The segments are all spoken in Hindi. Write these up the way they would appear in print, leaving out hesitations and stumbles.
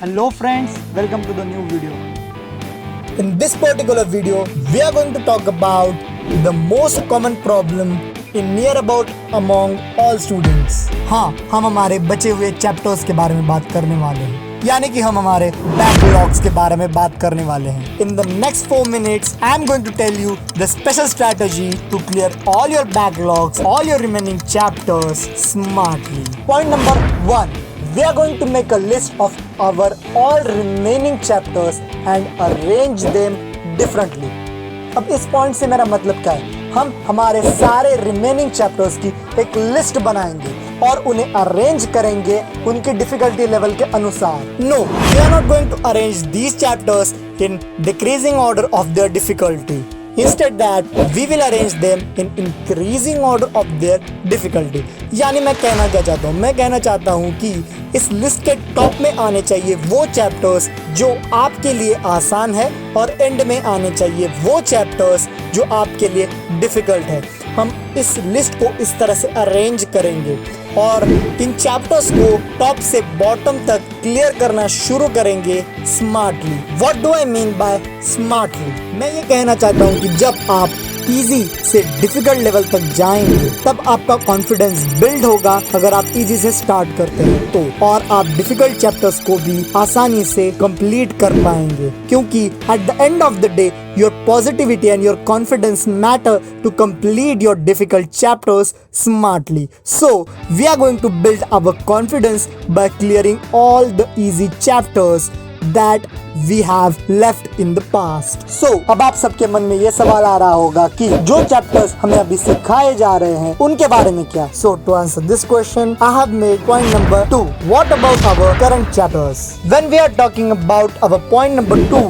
Hello friends, welcome to the new video. In this particular video, we are going to talk about the most common problem in near about among all students. हाँ, हम हमारे बचे हुए चैप्टर्स के बारे में बात करने वाले हैं, यानी कि हम हमारे बैकलॉग्स के बारे में बात करने वाले हैं. In the next 4 minutes, I am going to tell you the special strategy to clear all your backlogs, all your remaining chapters smartly. Point number 1. We are going to make a list of our all remaining chapters and arrange them differently. अब इस पॉइंट से मेरा मतलब क्या है? हम हमारे सारे रिमेनिंग चैप्टर्स की एक लिस्ट बनाएंगे और उन्हें अरेंज करेंगे उनके डिफिकल्टी लेवल के अनुसार. No, we are not going to arrange these chapters in decreasing order of their difficulty. Instead that we will arrange them in increasing order of their difficulty. यानी मैं कहना क्या चाहता हूँ? मैं कहना चाहता हूँ कि इस लिस्ट के टॉप में आने चाहिए वो चैप्टर्स जो आपके लिए आसान है और एंड में आने चाहिए वो चैप्टर्स जो आपके लिए डिफिकल्ट है. हम इस लिस्ट को इस तरह से अरेंज करेंगे और इन चैप्टर्स को टॉप से बॉटम तक क्लियर करना शुरू करेंगे smartly. What do I mean by smartly? मैं ये कहना चाहता हूँ कि जब आप इजी से डिफिकल्ट लेवल तक जाएंगे तब आपका कॉन्फिडेंस बिल्ड होगा अगर आप इजी से स्टार्ट करते हैं तो, और आप डिफिकल्ट चैप्टर्स को भी आसानी से कंप्लीट कर पाएंगे, क्योंकि at the end of the day your positivity and your confidence matter to complete your difficult chapters smartly. So we are going to build our confidence by clearing all the easy chapters that we have left in the past. So अब आप सबके मन में ये सवाल आ रहा होगा कि जो चैप्टर्स हमें अभी सिखाए जा रहे हैं उनके बारे में क्या? So to answer this question, I have made point number 2. What about our current chapters? When we are talking about our point number 2,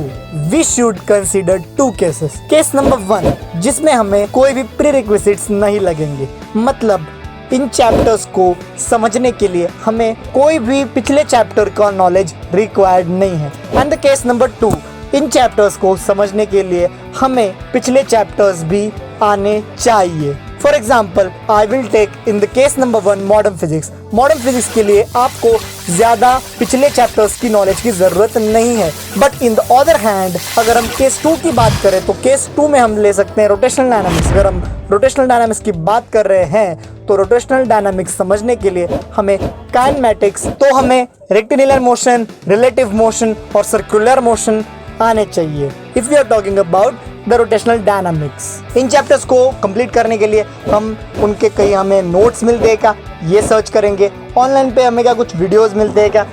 we should consider 2 cases. Case number 1, जिसमें हमें कोई भी प्रीरिक्विजिट्स नहीं लगेंगे, मतलब इन चैप्टर्स को समझने के लिए हमें कोई भी पिछले चैप्टर का नॉलेज रिक्वायर्ड नहीं है. And the case number 2, in chapters को समझने के लिए हमें पिछले चैप्टर्स भी आने चाहिए. For example, I will take in the case number 1 modern physics. Modern physics के लिए आपको ज़्यादा पिछले चैप्टर्स की नॉलेज की ज़रूरत नहीं है. But in the other hand अगर हम केस 2 की बात करें तो केस 2 में हम ले सकते हैं रोटेशनल डायनामिक्स. अगर हम रोटेशनल डायनामिक्स की बात कर रहे हैं तो रोटेशनल डायनामिक्स समझने के लिए हमें काइनेमैटिक्स, तो हमें रेक्टिलिनियर मोशन, रिलेटिव मोशन और सर्कुलर मोशन आने चाहिए. If we are talking about the rotational dynamics, इन चैप्टर्स को कंप्लीट करने के लिए हम उनके कहीं हमें नोट्स मिलते हैं क्या, ये सर्च करेंगे. ऑनलाइन पे हमें क्या कुछ वीडियोस मिलते हैं क्या,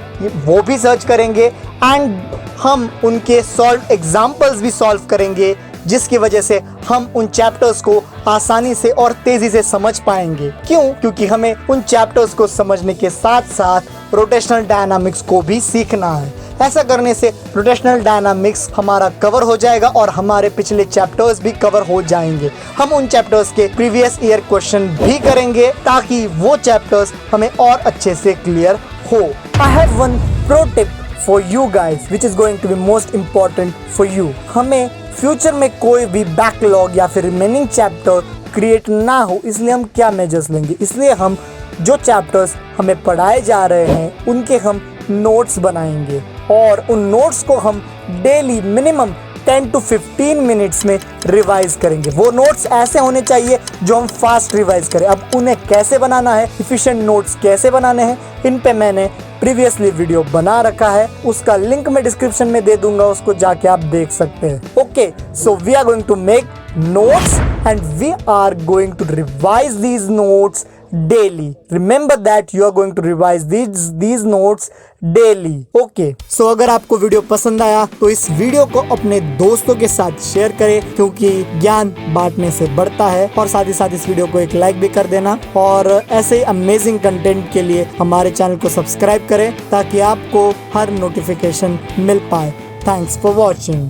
वो भी सर्च करेंगे. एंड हम उनके सॉल्व एग्जाम्पल्स भी सॉल्व करेंगे, जिसकी वजह से हम उन चैप्टर्स को आसानी से और तेजी से समझ पाएंगे. क्यों? क्योंकि हमें उन चैप्टर्स को समझने के साथ साथ रोटेशनल डायनामिक्स को भी सीखना है. ऐसा करने से रोटेशनल डायनामिक्स हमारा कवर हो जाएगा और हमारे पिछले चैप्टर्स भी कवर हो जाएंगे. हम उन चैप्टर्स के प्रीवियस ईयर क्वेश्चन भी करेंगे ताकि वो चैप्टर्स हमें और अच्छे से क्लियर हो. I have one pro tip for you guys which is going to be most important for you. हमें फ्यूचर में कोई भी बैकलॉग या फिर रिमेनिंग चैप्टर क्रिएट ना हो, इसलिए हम क्या मेजर्स लेंगे? इसलिए हम जो चैप्टर्स हमें पढ़ाए जा रहे हैं उनके हम नोट्स बनाएंगे और उन नोट्स को हम डेली मिनिमम 10 to 15 मिनट्स में रिवाइज करेंगे. वो नोट्स ऐसे होने चाहिए जो हम फास्ट रिवाइज करें. अब उन्हें कैसे बनाना है, एफिशिएंट नोट्स कैसे बनाने हैं, इन पे मैंने प्रीवियसली वीडियो बना रखा है, उसका लिंक मैं डिस्क्रिप्शन में दे दूंगा, उसको जाके आप देख सकते हैं. Okay, so we are going to make notes and we are going to revise these notes daily. Remember that you are going to revise these notes daily. Okay. So अगर आपको वीडियो पसंद आया तो इस वीडियो को अपने दोस्तों के साथ शेयर करें, क्योंकि ज्ञान बांटने से बढ़ता है. और साथ ही साथ इस वीडियो को एक लाइक भी कर देना और ऐसे ही अमेजिंग कंटेंट के लिए हमारे चैनल को सब्सक्राइब करें ताकि आपको हर नोटिफिकेशन मिल पाए. Thanks for watching.